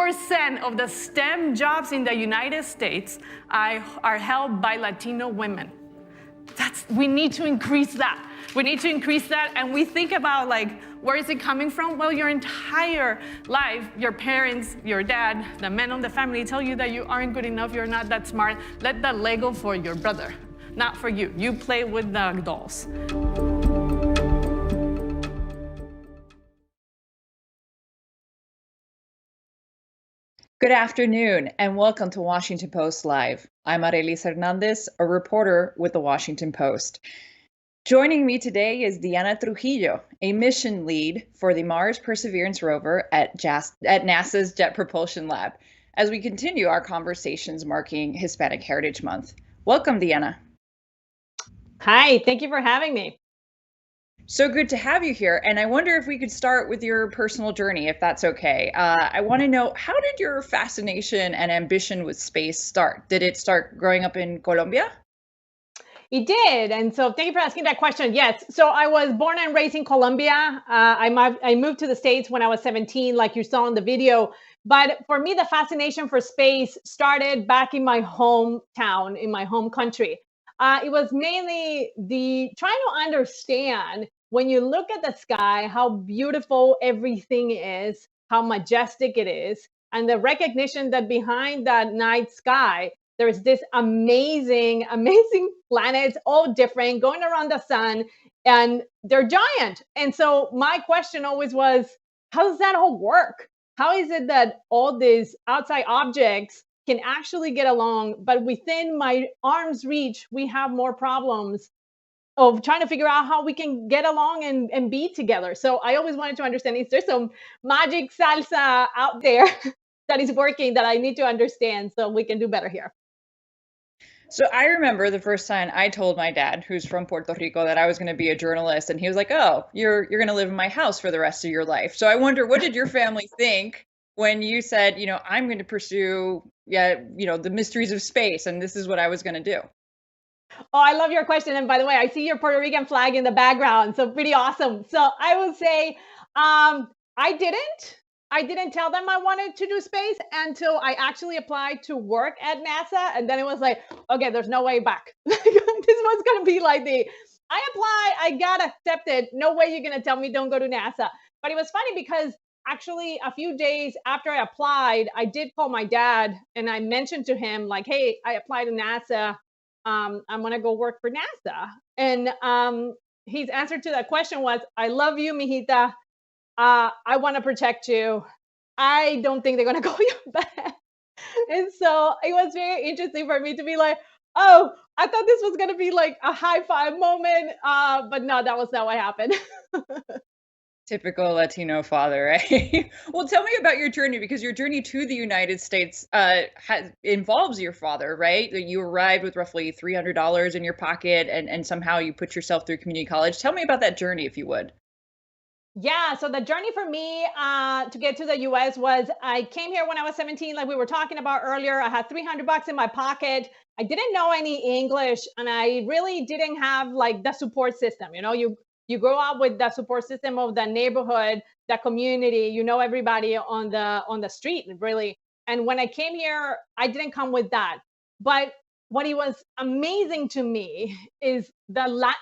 50% of the STEM jobs in the United States are held by Latino women. We need to increase that. We need to increase that, and we think about like, where is it coming from? Well, your entire life, your parents, your dad, the men of the family tell you that you aren't good enough, you're not that smart. Let that Lego for your brother, not for you. You play with the dolls. Good afternoon, and welcome to Washington Post Live. I'm Arelis Hernandez, a reporter with the Washington Post. Joining me today is Diana Trujillo, a mission lead for the Mars Perseverance rover at NASA's Jet Propulsion Lab, as we continue our conversations marking Hispanic Heritage Month. Welcome, Diana. Hi, thank you for having me. So good to have you here. And I wonder if we could start with your personal journey, if that's okay. I want to know, how did your fascination and ambition with space start? Did it start growing up in Colombia? It did. And so thank you for asking that question. Yes. So I was born and raised in Colombia. I moved to the States when I was 17, like you saw in the video. But for me, the fascination for space started back in my hometown, in my home country. It was mainly the trying to understand, when you look at the sky, how beautiful everything is, how majestic it is, and the recognition that behind that night sky, there's this amazing planets, all different, going around the sun, and they're giant. And so my question always was, how does that all work? How is it that all these outside objects can actually get along, but within my arm's reach, we have more problems of trying to figure out how we can get along and be together. So I always wanted to understand, is there some magic salsa out there that is working that I need to understand so we can do better here? So I remember the first time I told my dad, who's from Puerto Rico, that I was going to be a journalist, and he was like, "Oh, you're going to live in my house for the rest of your life." So I wonder, what did your family think when you said, I'm going to pursue, the mysteries of space, and this is what I was going to do? Oh, I love your question. And by the way, I see your Puerto Rican flag in the background. So pretty awesome. So I will say, I didn't tell them I wanted to do space until I actually applied to work at NASA. And then it was like, okay, there's no way back. This was going to be like I applied, I got accepted. No way you're going to tell me don't go to NASA. But it was funny because actually a few days after I applied, I did call my dad and I mentioned to him like, hey, I applied to NASA. I'm going to go work for NASA. And his answer to that question was, I love you, mijita. I want to protect you. I don't think they're going to call you back. And so it was very interesting for me to be like, oh, I thought this was going to be like a high five moment. But no, that was not what happened. Typical Latino father, right? Well, tell me about your journey, because your journey to the United States involves your father, right? You arrived with roughly $300 in your pocket, and somehow you put yourself through community college. Tell me about that journey, if you would. Yeah, so the journey for me to get to the US was, I came here when I was 17, like we were talking about earlier. I had $300 in my pocket. I didn't know any English, and I really didn't have like the support system. You grow up with the support system of the neighborhood, the community, everybody on the street, really. And when I came here, I didn't come with that. But what it was amazing to me is the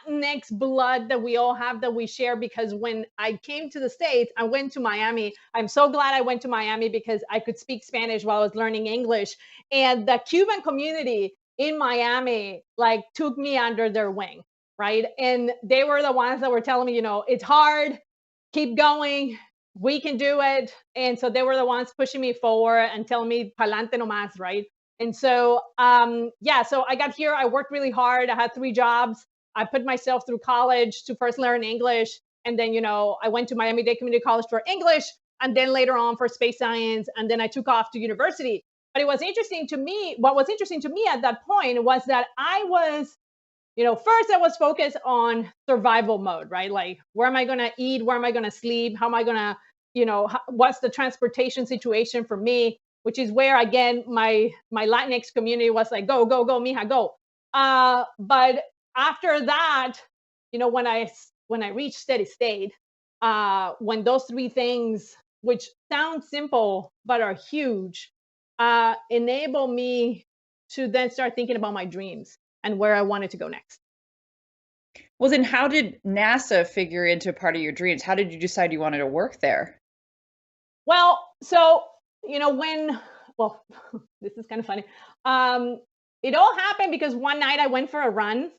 Latinx blood that we all have, that we share. Because when I came to the States, I went to Miami. I'm so glad I went to Miami because I could speak Spanish while I was learning English. And the Cuban community in Miami like took me under their wing, right? And they were the ones that were telling me, it's hard, keep going, we can do it. And so they were the ones pushing me forward and telling me, pa'lante nomás, right? And so, so I got here, I worked really hard. I had 3 jobs. I put myself through college to first learn English. And then, I went to Miami-Dade Community College for English, and then later on for space science. And then I took off to university. But what was interesting to me at that point was that I was, first I was focused on survival mode, right? Like, where am I going to eat? Where am I going to sleep? How am I going to, what's the transportation situation for me? Which is where, again, my Latinx community was like, go, go, go, mija, go. But after that, when I reached steady state, when those 3 things which sound simple but are huge, enable me to then start thinking about my dreams and where I wanted to go next. Well, then how did NASA figure into part of your dreams? How did you decide you wanted to work there? Well, so, you know, when, well, this is kind of funny. Um, it all happened because one night I went for a run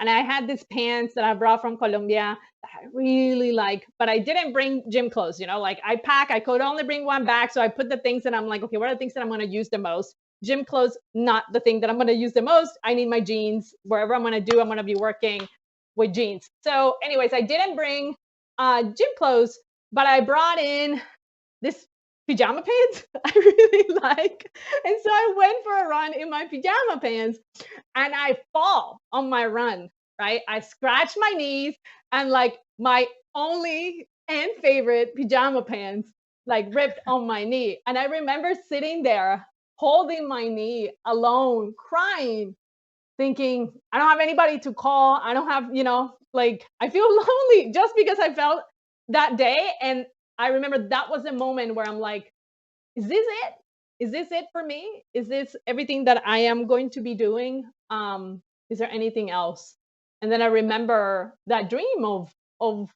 and I had these pants that I brought from Colombia that I really like, but I didn't bring gym clothes, you know, like I could only bring one bag. So I put the things that I'm like, okay, what are the things that I'm going to use the most? Gym clothes, not the thing that I'm going to use the most. I need my jeans. Wherever I'm going to do, I'm going to be working with jeans. So anyways, I didn't bring gym clothes, but I brought in this pajama pants I really like. And so I went for a run in my pajama pants and I fall on my run, right? I scratch my knees and like my only and favorite pajama pants like ripped on my knee. And I remember sitting there holding my knee alone, crying, thinking, I don't have anybody to call. I don't have, you know, like I feel lonely just because I felt that day. And I remember that was the moment where I'm like, is this it? Is this it for me? Is this everything that I am going to be doing? Is there anything else? And then I remember that dream of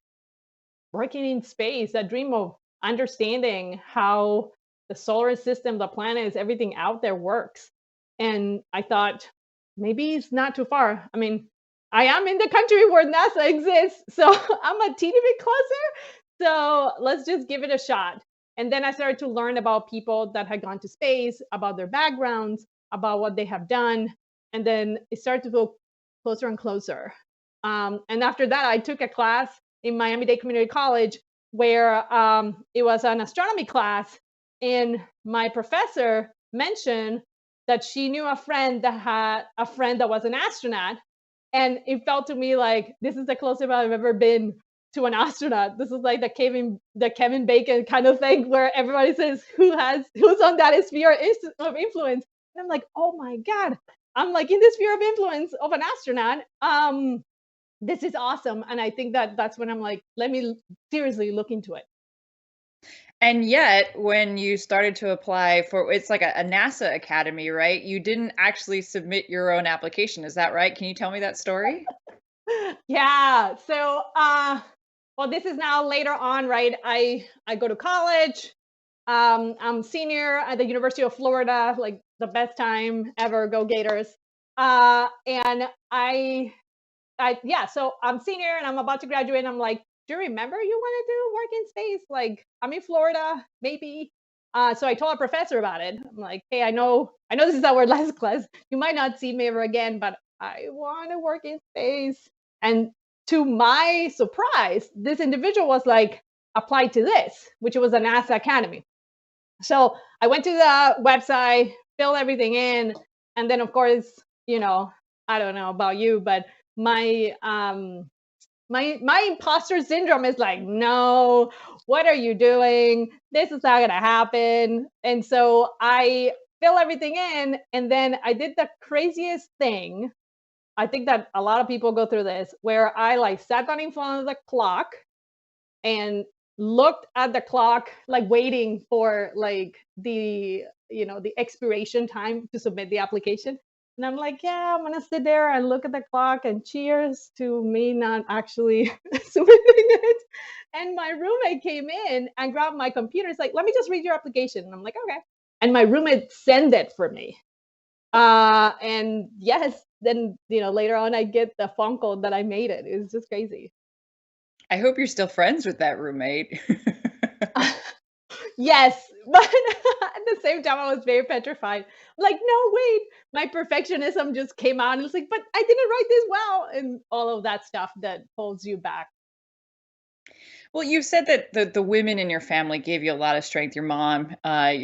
working in space, that dream of understanding how the solar system, the planets, everything out there works. And I thought, maybe it's not too far. I mean, I am in the country where NASA exists, so I'm a teeny bit closer. So let's just give it a shot. And then I started to learn about people that had gone to space, about their backgrounds, about what they have done. And then it started to feel closer and closer. And after that, I took a class in Miami-Dade Community College where it was an astronomy class. And my professor mentioned that she knew a friend that had a friend that was an astronaut. And it felt to me like this is the closest I've ever been to an astronaut. This is like the Kevin Bacon kind of thing where everybody says who's on that sphere of influence. And I'm like, oh my God, I'm like in the sphere of influence of an astronaut. This is awesome. And I think that that's when I'm like, let me seriously look into it. And yet, when you started to apply for, it's like a NASA Academy, right? You didn't actually submit your own application. Is that right? Can you tell me that story? Yeah. So, well, this is now later on, right? I go to college. I'm senior at the University of Florida, like the best time ever. Go Gators. And yeah. So I'm senior and I'm about to graduate. And I'm like, do you remember you want to do work in space? Like I'm in Florida, maybe. So I told a professor about it. I'm like, hey, I know this is our last class. You might not see me ever again, but I want to work in space. And to my surprise, this individual was like, apply to this, which was a NASA Academy. So I went to the website, filled everything in, and then of course, you know, I don't know about you, but my imposter syndrome is like, no, what are you doing? This is not gonna happen. And so I fill everything in, and then I did the craziest thing. I think that a lot of people go through this, where I like sat down in front of the clock and looked at the clock, like waiting for like the expiration time to submit the application. And I'm like, yeah, I'm gonna sit there and look at the clock and cheers to me not actually submitting it. And my roommate came in and grabbed my computer. It's like, let me just read your application. And I'm like, okay. And my roommate sent it for me. And yes, then later on I get the phone call that I made it. It's just crazy. I hope you're still friends with that roommate. Yes, but at the same time, I was very petrified. I'm like, no, wait, my perfectionism just came out. And it's like, but I didn't write this well, and all of that stuff that holds you back. Well, you said that the women in your family gave you a lot of strength. Your mom, I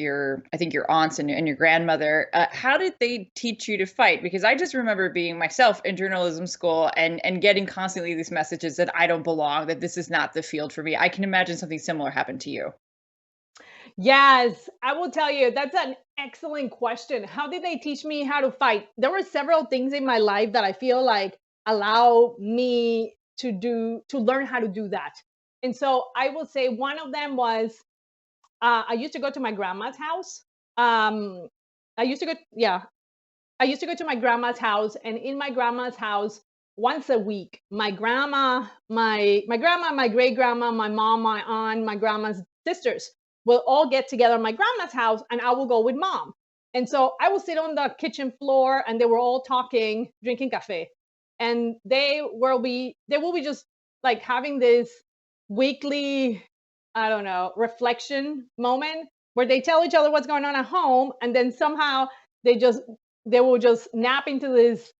think your aunts and your grandmother. How did they teach you to fight? Because I just remember being myself in journalism school and getting constantly these messages that I don't belong, that this is not the field for me. I can imagine something similar happened to you. Yes, I will tell you, that's an excellent question. How did they teach me how to fight? There were several things in my life that I feel like allow me to learn how to do that. And so I will say one of them was I used to go to my grandma's house. I used to go, yeah, I used to go to my grandma's house, and in my grandma's house, once a week, my grandma, my great grandma, my mom, my aunt, my grandma's sisters will all get together at my grandma's house, and I will go with mom. And so I will sit on the kitchen floor, and they were all talking, drinking cafe, and they will be just like having this weekly, I don't know, reflection moment where they tell each other what's going on at home, and then somehow they just they will just nap into this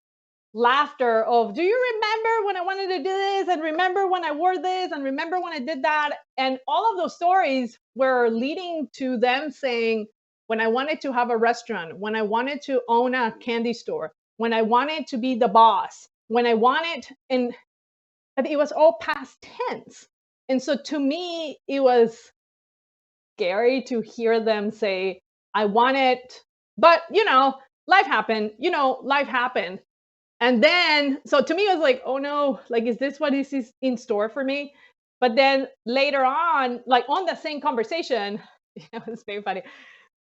laughter of, do you remember when I wanted to do this, and remember when I wore this, and remember when I did that? And all of those stories were leading to them saying, when I wanted to have a restaurant, when I wanted to own a candy store, when I wanted to be the boss, when I wanted, and it was all past tense. And so to me, it was scary to hear them say, I want it, but life happened, life happened. And then, so to me, it was like, oh no, like, is this what is in store for me? But then later on, like on the same conversation, it was very funny.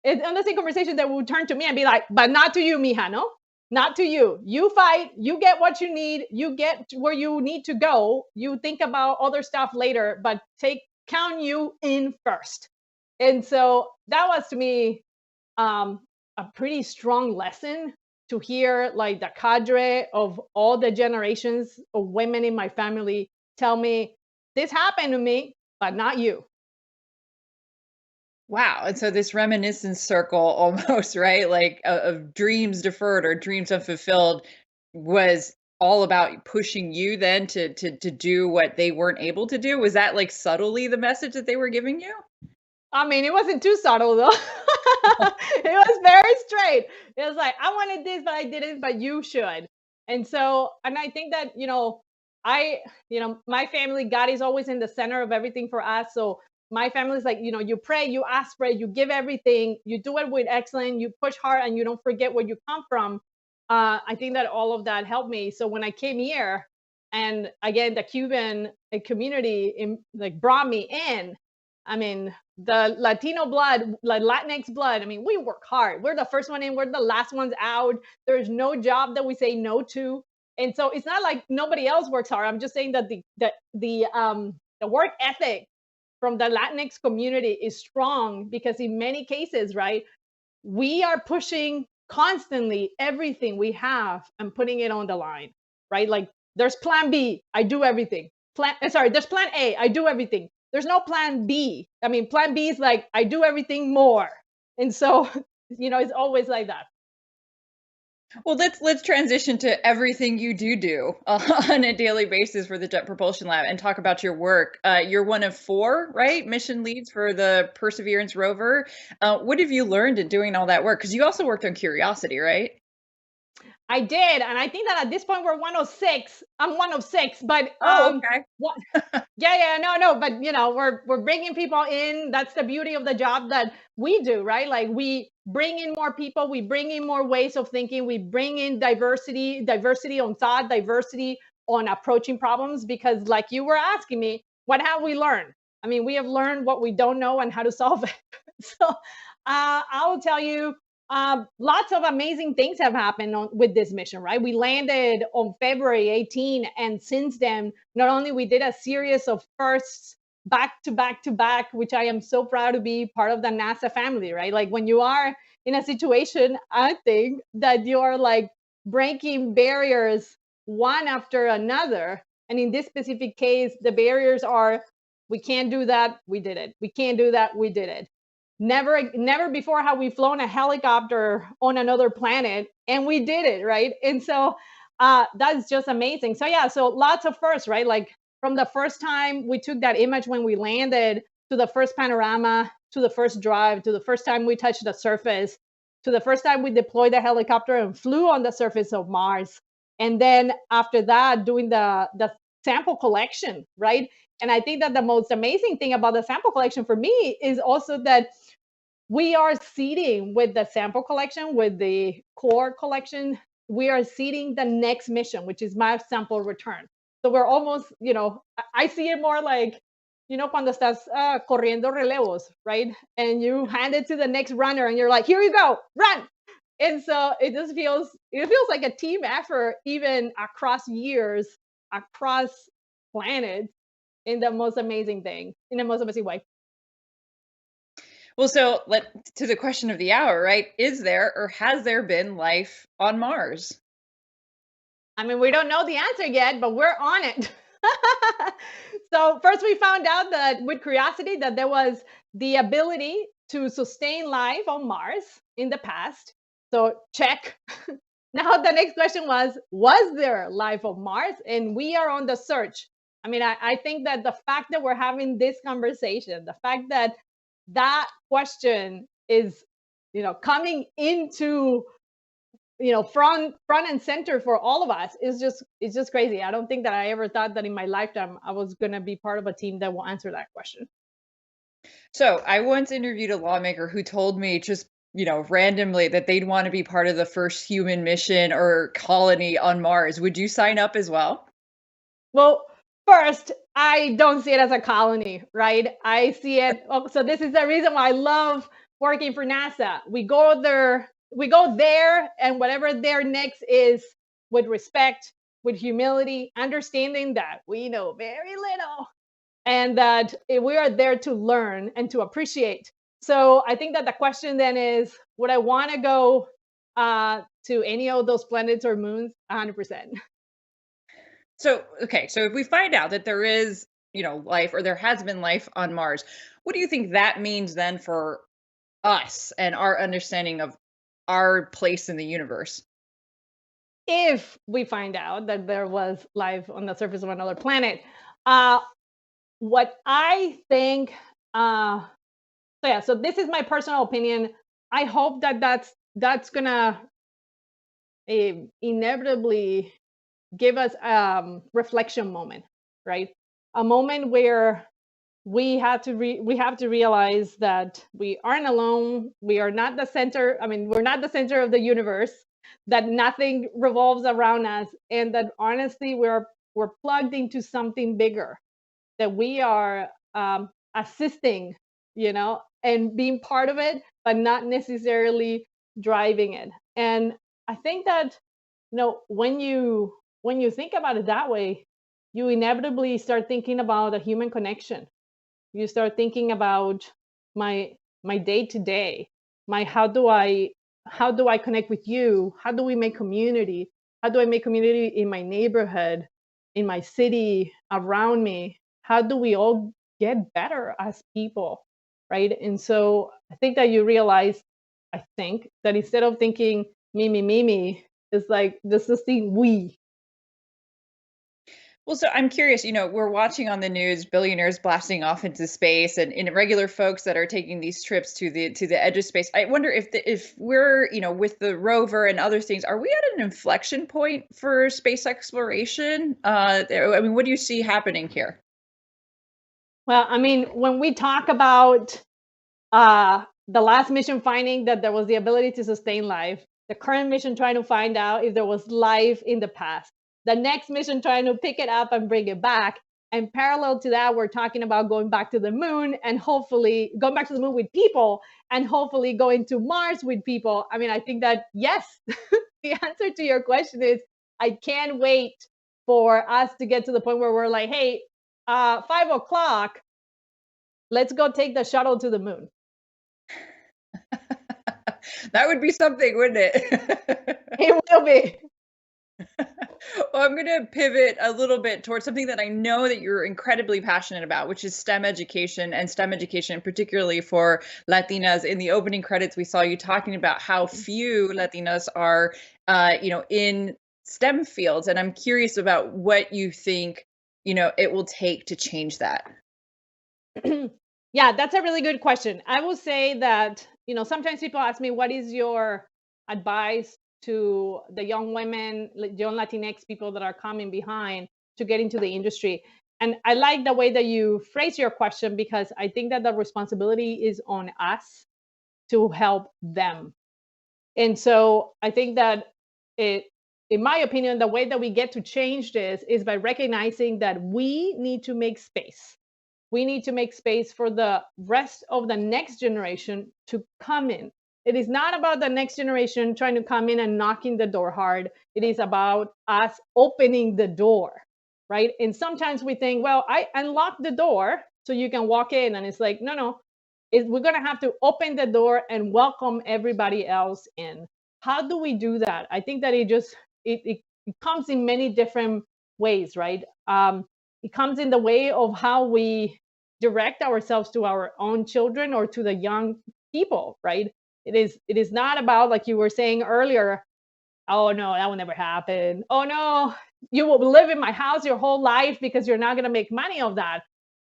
On the same conversation, they would turn to me and be like, but not to you, mija, no? Not to you. You fight, you get what you need, you get to where you need to go. You think about other stuff later, but count you in first. And so that was to me a pretty strong lesson to hear, like, the cadre of all the generations of women in my family tell me, this happened to me, but not you. Wow. And so this reminiscence circle almost, right? Like of dreams deferred or dreams unfulfilled was all about pushing you then to do what they weren't able to do. Was that like subtly the message that they were giving you? I mean, it wasn't too subtle though. It was very straight. It was like, I wanted this, but I didn't, but you should. And so, and I think that, my family, God is always in the center of everything for us. So my family is like, you pray, you ask for it, you give everything, you do it with excellence, you push hard, and you don't forget where you come from. I think that all of that helped me. So when I came here, and again, the Cuban community brought me in. I mean, the Latino blood, like Latinx blood, I mean, we work hard. We're the first one in, we're the last ones out. There's no job that we say no to. And so it's not like nobody else works hard. I'm just saying that the work ethic from the Latinx community is strong, because in many cases, right, we are pushing constantly everything we have and putting it on the line, right? Like, there's plan B, I do everything. There's plan A, I do everything. There's no plan B. I mean, plan B is like, I do everything more. And so, it's always like that. Well, let's transition to everything you do on a daily basis for the Jet Propulsion Lab and talk about your work. You're one of 4, right, mission leads for the Perseverance rover. What have you learned in doing all that work? Because you also worked on Curiosity, right? I did, and I think that at this point we're 106. I'm 106, but okay. No, but we're bringing people in. That's the beauty of the job that we do, right? Like, we bring in more people, we bring in more ways of thinking, we bring in diversity on thought, diversity on approaching problems. Because, like you were asking me, what have we learned? I mean, we have learned what we don't know and how to solve it. So I'll tell you. Lots of amazing things have happened with this mission, right? We landed on February 18, and since then, not only we did a series of firsts back to back to back, which I am so proud to be part of the NASA family, right? Like, when you are in a situation, I think that you are like breaking barriers one after another. And in this specific case, the barriers are, we can't do that, we did it. We can't do that, we did it. Never before have we flown a helicopter on another planet, and we did it, right? And so that's just amazing. So yeah, so lots of firsts, right? Like, from the first time we took that image when we landed, to the first panorama, to the first drive, to the first time we touched the surface, to the first time we deployed the helicopter and flew on the surface of Mars. And then after that, doing the sample collection, right? And I think that the most amazing thing about the sample collection for me is also that we are seeding with the sample collection, with the core collection, we are seeding the next mission, which is my sample return. So we're almost, I see it more like, cuando estás corriendo relevos, right? And you hand it to the next runner and you're like, here you go, run. And so it feels like a team effort, even across years, across planets, in the most amazing way. Well, so to the question of the hour, right? Is there or has there been life on Mars? I mean, we don't know the answer yet, but we're on it. So first we found out that with Curiosity that there was the ability to sustain life on Mars in the past. So check. Now the next question was there life on Mars? And we are on the search. I mean, I think that the fact that we're having this conversation, the fact that that question is, coming into front and center for all of us is just crazy. I don't think that I ever thought that in my lifetime I was going to be part of a team that will answer that question. So I once interviewed a lawmaker who told me just, randomly that they'd want to be part of the first human mission or colony on Mars. Would you sign up as well? Well, first, I don't see it as a colony, right? I see it. So this is the reason why I love working for NASA. We go there, and whatever their next is, with respect, with humility, understanding that we know very little, and that we are there to learn and to appreciate. So I think that the question then is, would I want to go to any of those planets or moons? 100%. So, okay, so if we find out that there is, life or there has been life on Mars, what do you think that means then for us and our understanding of our place in the universe? If we find out that there was life on the surface of another planet, what I think, so this is my personal opinion. I hope that that's gonna inevitably give us a reflection moment, right? A moment where we have to realize that we aren't alone. We are not the center. I mean, we're not the center of the universe. That nothing revolves around us, and that honestly, we're plugged into something bigger. That we are assisting, and being part of it, but not necessarily driving it. And I think that when you think about it that way, you inevitably start thinking about a human connection. You start thinking about my day to day, how do I connect with you? How do we make community? How do I make community in my neighborhood, in my city, around me? How do we all get better as people, right? And so I think that you realize, that instead of thinking me, it's like this is the we. Well, so I'm curious, we're watching on the news billionaires blasting off into space and regular folks that are taking these trips to the edge of space. I wonder if we're, with the rover and other things, are we at an inflection point for space exploration? I mean, what do you see happening here? Well, I mean, when we talk about the last mission finding that there was the ability to sustain life, the current mission trying to find out if there was life in the past, the next mission trying to pick it up and bring it back. And parallel to that, we're talking about going back to the moon and hopefully going back to the moon with people and hopefully going to Mars with people. I mean, I think that, yes, the answer to your question is I can't wait for us to get to the point where we're like, hey, 5:00, let's go take the shuttle to the moon. That would be something, wouldn't it? It will be. Well, I'm going to pivot a little bit towards something that I know that you're incredibly passionate about, which is STEM education, and STEM education, particularly for Latinas. In the opening credits, we saw you talking about how few Latinas are, in STEM fields. And I'm curious about what you think, it will take to change that. Yeah, that's a really good question. I will say that, sometimes people ask me, what is your advice to the young women, young Latinx people that are coming behind to get into the industry? And I like the way that you phrase your question, because I think that the responsibility is on us to help them. And so I think that in my opinion, the way that we get to change this is by recognizing that we need to make space. we need to make space for the rest of the next generation to come in. It is not about the next generation trying to come in and knocking the door hard. It is about us opening the door, right? And sometimes we think, well, I unlocked the door so you can walk in. And it's like, no, we're going to have to open the door and welcome everybody else in. How do we do that? I think that it comes in many different ways, right? It comes in the way of how we direct ourselves to our own children or to the young people, right? It is not about, like you were saying earlier, oh no, that will never happen. Oh no, you will live in my house your whole life because you're not going to make money of that.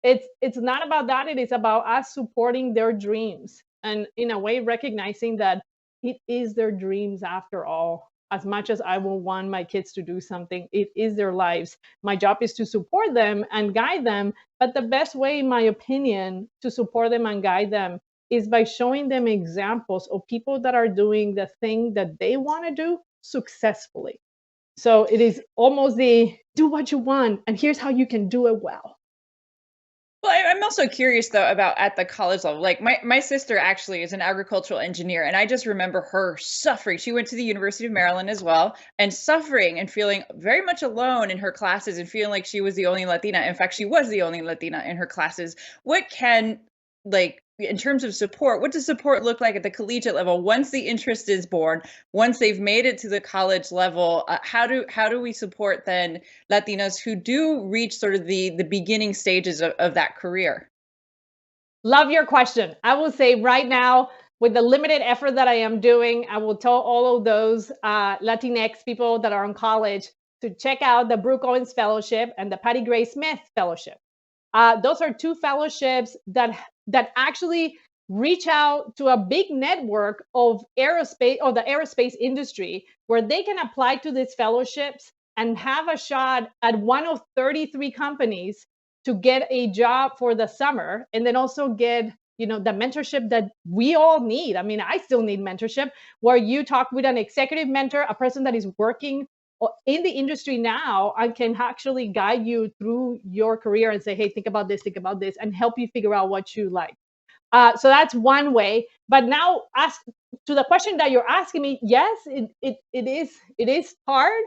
It's not about that. It is about us supporting their dreams and in a way recognizing that it is their dreams after all. As much as I will want my kids to do something, it is their lives. My job is to support them and guide them. But the best way, in my opinion, to support them and guide them is by showing them examples of people that are doing the thing that they want to do successfully. So it is almost the do what you want, and here's how you can do it well. Well, I'm also curious though about at the college level. Like my sister actually is an agricultural engineer, and I just remember her suffering. She went to the University of Maryland as well, and suffering and feeling very much alone in her classes and feeling like she was the only Latina. In fact, she was the only Latina in her classes. What can, like, in terms of support, what does support look like at the collegiate level once the interest is born, once they've made it to the college level? How do we support then Latinos who do reach sort of the beginning stages of that career? Love your question. I will say right now, with the limited effort that I am doing, I will tell all of those Latinx people that are in college to check out the Brooke Owens Fellowship and the Patty Gray Smith Fellowship. Those are two fellowships that actually reach out to a big network of aerospace or the aerospace industry, where they can apply to these fellowships and have a shot at one of 33 companies to get a job for the summer, and then also get the mentorship that we all need. I mean, I still need mentorship, where you talk with an executive mentor, a person that is working in the industry now, and can actually guide you through your career and say, hey, think about this, and help you figure out what you like. So that's one way. But now, as to the question that you're asking me, yes, it is hard.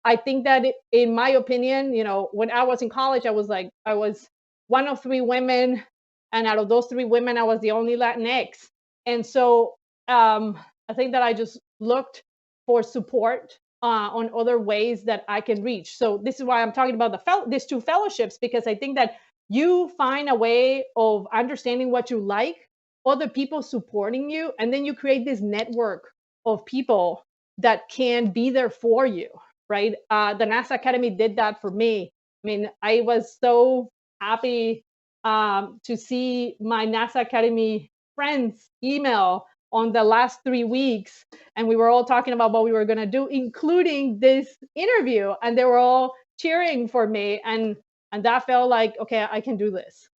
I think that in my opinion, when I was in college, I was one of three women, and out of those three women, I was the only Latinx. And so I think that I just looked for support on other ways that I can reach. So this is why I'm talking about these two fellowships, because I think that you find a way of understanding what you like, other people supporting you, and then you create this network of people that can be there for you, right? The NASA Academy did that for me. I mean, I was so happy to see my NASA Academy friends email on the last 3 weeks, and we were all talking about what we were going to do, including this interview, and they were all cheering for me, and that felt like, okay, I can do this.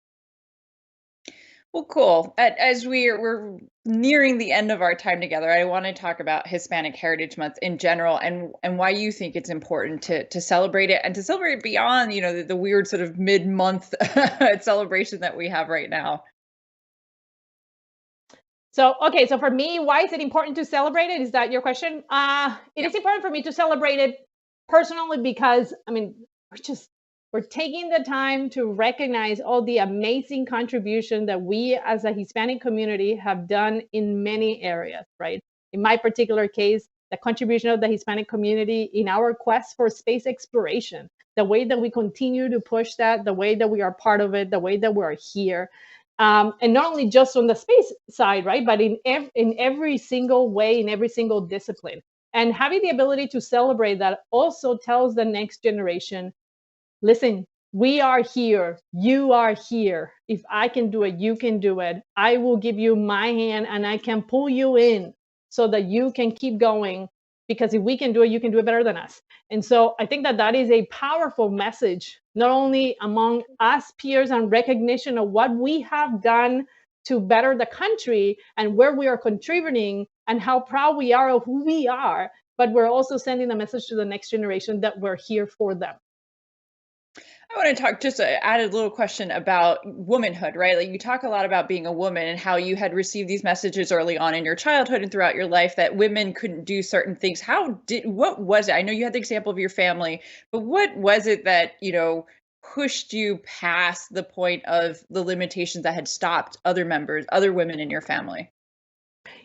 Well, cool. As we're nearing the end of our time together, I want to talk about Hispanic Heritage Month in general, and why you think it's important to celebrate it, and to celebrate beyond, the weird sort of mid-month celebration that we have right now. So, okay, so for me, why is it important to celebrate it? Is that your question? It is important for me to celebrate it personally because, I mean, we're taking the time to recognize all the amazing contribution that we as a Hispanic community have done in many areas, right? In my particular case, the contribution of the Hispanic community in our quest for space exploration, the way that we continue to push that, the way that we are part of it, the way that we're here. And not only just on the space side, right, but in every single way, in every single discipline. And having the ability to celebrate that also tells the next generation, listen, we are here, you are here. If I can do it, you can do it. I will give you my hand and I can pull you in so that you can keep going, because if we can do it, you can do it better than us. And so I think that that is a powerful message, not only among us peers and recognition of what we have done to better the country and where we are contributing and how proud we are of who we are, but we're also sending a message to the next generation that we're here for them. I want to talk just add a little question about womanhood, right? Like you talk a lot about being a woman and how you had received these messages early on in your childhood and throughout your life that women couldn't do certain things. What was it? I know you had the example of your family, but what was it that, pushed you past the point of the limitations that had stopped other women in your family?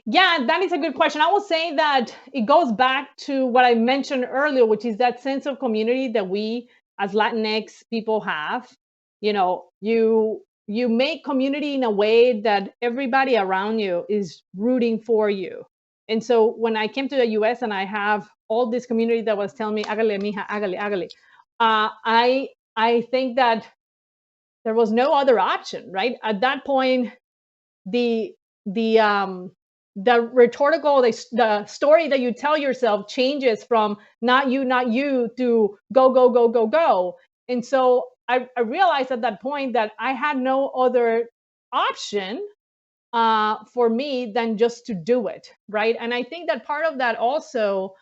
Yeah, that is a good question. I will say that it goes back to what I mentioned earlier, which is that sense of community that we as Latinx people have. You make community in a way that everybody around you is rooting for you. And so when I came to the US and I have all this community that was telling me, hágale, mija, hágale, hágale, I think that there was no other option, right? At that point, the the um the rhetorical the story that you tell yourself changes from not you to go go go go go. And so I realized at that point that I had no other option for me than just to do it, right? And I think that part of that also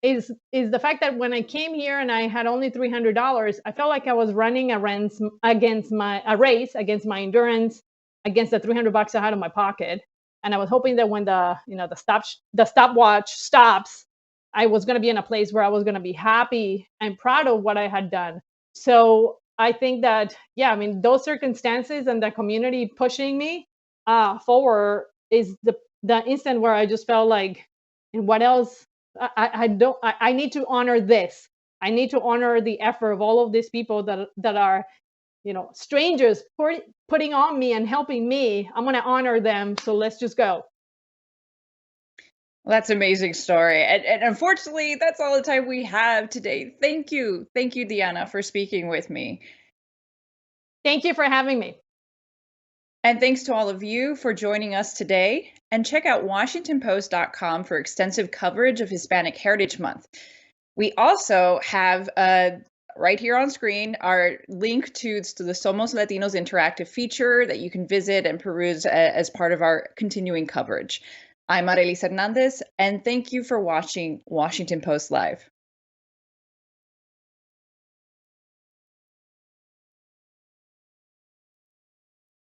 is the fact that when I came here and I had only $300, I felt like I was running a race against my endurance, against the $300 I had in my pocket, and I was hoping that when the stopwatch stops, I was going to be in a place where I was going to be happy and proud of what I had done. So I think that, yeah, I mean, those circumstances and the community pushing me forward is the instant where I just felt like, and what else? I need to honor this. I need to honor the effort of all of these people that are, strangers putting on me and helping me. I'm going to honor them. So let's just go. Well, that's an amazing story. And unfortunately, that's all the time we have today. Thank you. Thank you, Diana, for speaking with me. Thank you for having me. And thanks to all of you for joining us today. And check out WashingtonPost.com for extensive coverage of Hispanic Heritage Month. We also have right here on screen our link to the Somos Latinos interactive feature that you can visit and peruse as part of our continuing coverage. I'm Arelis Hernandez, and thank you for watching Washington Post Live.